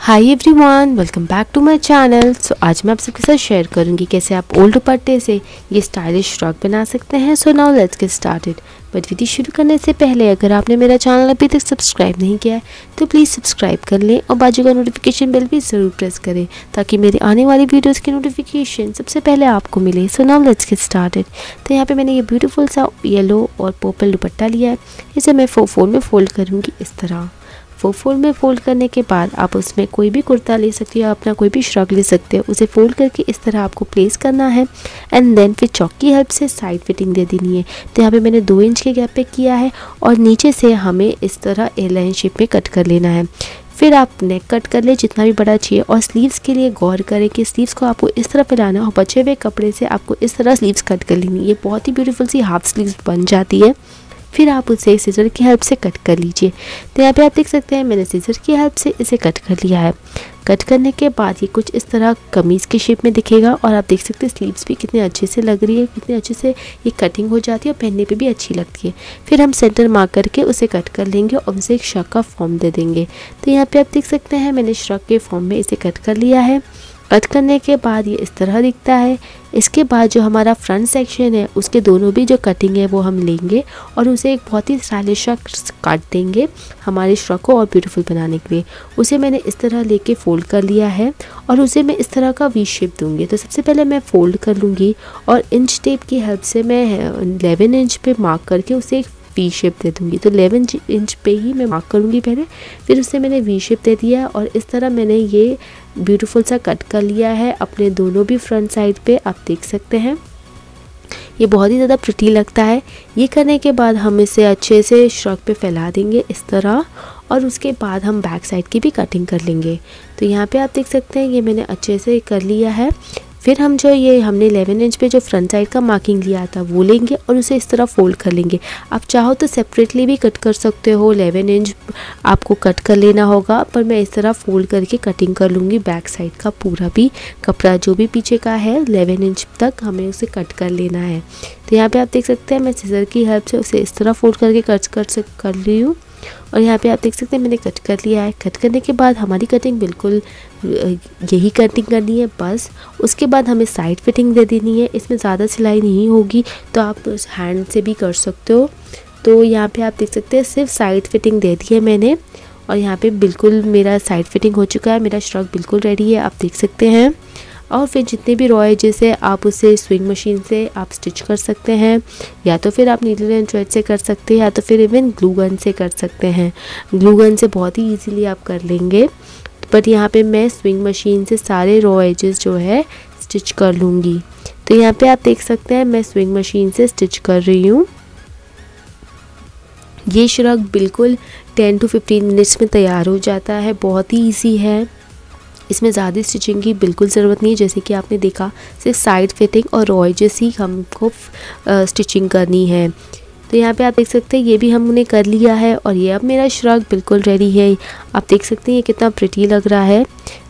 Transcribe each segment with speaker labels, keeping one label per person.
Speaker 1: Hi everyone, welcome back to my channel. So आज मैं आप सबके साथ शेयर करूंगी कैसे आप ओल्ड दुपट्टे से ये स्टाइलिश श्रग बना सकते हैं। So now let's get started. But video शुरू करने से पहले अगर आपने मेरा चैनल अभी तक सब्सक्राइब नहीं किया है तो प्लीज़ सब्सक्राइब कर लें और बाजू का नोटिफिकेशन बेल भी ज़रूर प्रेस करें ताकि मेरी आने वाली वीडियोस की नोटिफिकेशन सबसे पहले आपको मिले। So now let's get started. तो यहाँ पे मैंने ये ब्यूटीफुल सा येलो और पर्पल दुपट्टा लिया है। इसे मैं 4 फोल्ड में फोल्ड करूँगी इस तरह। 4 फोल्ड में फोल्ड करने के बाद आप उसमें कोई भी कुर्ता ले सकते हो या अपना कोई भी श्रग ले सकते हो। उसे फोल्ड करके इस तरह आपको प्लेस करना है एंड देन फिर चॉक की हेल्प से साइड फिटिंग दे देनी है। तो यहाँ पे मैंने 2 इंच के गैप पे किया है और नीचे से हमें इस तरह ए लाइन शेप में कट कर लेना है। फिर आप नेक कट कर ले जितना भी बड़ा चाहिए और स्लीव्स के लिए गौर करें कि स्लीव्स को आपको इस तरह फैलाना और बचे हुए कपड़े से आपको इस तरह स्लीव्स कट कर लेनी। ये बहुत ही ब्यूटीफुल सी हाफ स्लीव्स बन जाती है। फिर आप उसे सीजर की हेल्प से कट कर लीजिए। तो यहाँ पे आप देख सकते हैं मैंने सीजर की हेल्प से इसे कट कर लिया है। कट करने के बाद ये कुछ इस तरह कमीज़ के शेप में दिखेगा और आप देख सकते हैं स्लीव्स भी कितने अच्छे से लग रही है, कितने अच्छे से ये कटिंग हो जाती है और पहनने पे भी अच्छी लगती है। फिर हम सेंटर मार्क करके उसे कट कर लेंगे और उसे एक श्रग का फॉर्म दे देंगे। तो यहाँ पे आप देख सकते हैं मैंने श्रग के फॉर्म में इसे कट कर लिया है। कट करने के बाद ये इस तरह दिखता है। इसके बाद जो हमारा फ्रंट सेक्शन है उसके दोनों भी जो कटिंग है वो हम लेंगे और उसे एक बहुत ही स्टाइलिश काट देंगे हमारे श्रग को और ब्यूटीफुल बनाने के लिए। उसे मैंने इस तरह लेके फोल्ड कर लिया है और उसे मैं इस तरह का वी शेप दूंगी। तो सबसे पहले मैं फोल्ड कर लूँगी और इंच टेप की हेल्प से मैं 11 इंच पे मार्क करके उसे एक वी शेप दे दूँगी। तो 11 इंच पे ही मैं मार्क करूँगी पहले, फिर उसे मैंने वी शेप दे दिया और इस तरह मैंने ये ब्यूटीफुल सा कट कर लिया है अपने दोनों भी फ्रंट साइड पे। आप देख सकते हैं ये बहुत ही ज़्यादा प्रिटी लगता है। ये करने के बाद हम इसे अच्छे से श्रग पे फैला देंगे इस तरह और उसके बाद हम बैक साइड की भी कटिंग कर लेंगे। तो यहाँ पे आप देख सकते हैं ये मैंने अच्छे से कर लिया है। फिर हम जो ये हमने 11 इंच पे जो फ्रंट साइड का मार्किंग लिया था वो लेंगे और उसे इस तरह फोल्ड कर लेंगे। आप चाहो तो सेपरेटली भी कट कर सकते हो, 11 इंच आपको कट कर लेना होगा, पर मैं इस तरह फोल्ड करके कटिंग कर लूँगी बैक साइड का पूरा भी कपड़ा जो भी पीछे का है 11 इंच तक हमें उसे कट कर लेना है। तो यहाँ पर आप देख सकते हैं मैं सीजर की हेल्प से उसे इस तरह फोल्ड करके कट कर ली हूँ और यहाँ पे आप देख सकते हैं मैंने कट कर लिया है। कट करने के बाद हमारी कटिंग बिल्कुल यही कटिंग करनी है बस। उसके बाद हमें साइड फिटिंग दे देनी है। इसमें ज़्यादा सिलाई नहीं होगी तो आप हैंड से भी कर सकते हो। तो यहाँ पे आप देख सकते हैं सिर्फ साइड फिटिंग दे दी है मैंने और यहाँ पे बिल्कुल मेरा साइड फिटिंग हो चुका है। मेरा श्रग बिल्कुल रेडी है, आप देख सकते हैं। और फिर जितने भी रॉ एजेस है आप उसे स्विंग मशीन से आप स्टिच कर सकते हैं या तो फिर आप नीडल एंड थ्रेड से कर सकते हैं या तो फिर इवन ग्लू गन से कर सकते हैं। ग्लू गन से बहुत ही इजीली आप कर लेंगे, बट यहाँ पे मैं स्विंग मशीन से सारे रॉ एजेस जो है स्टिच कर लूँगी। तो यहाँ पे आप देख सकते हैं मैं स्विंग मशीन से स्टिच कर रही हूँ। ये श्रग बिल्कुल 10 to 15 मिनट्स में तैयार हो जाता है। बहुत ही ईजी है, इसमें ज़्यादा स्टिचिंग की बिल्कुल ज़रूरत नहीं है। जैसे कि आपने देखा सिर्फ साइड फिटिंग और रॉ एजेस ही हमको स्टिचिंग करनी है। तो यहाँ पे आप देख सकते हैं ये भी हमने कर लिया है और ये अब मेरा श्रग बिल्कुल रेडी है। आप देख सकते हैं ये कितना प्रिटी लग रहा है।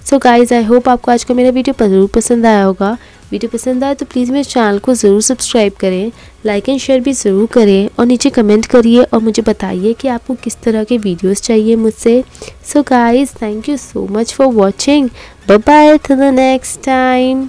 Speaker 1: सो गाइज़ आई होप आपको आज का मेरा वीडियो ज़रूर पसंद आया होगा। वीडियो पसंद आए तो प्लीज़ मेरे चैनल को ज़रूर सब्सक्राइब करें, लाइक एंड शेयर भी ज़रूर करें और नीचे कमेंट करिए और मुझे बताइए कि आपको किस तरह के वीडियोस चाहिए मुझसे। So guys thank you so much for watching. Bye bye, till the next time.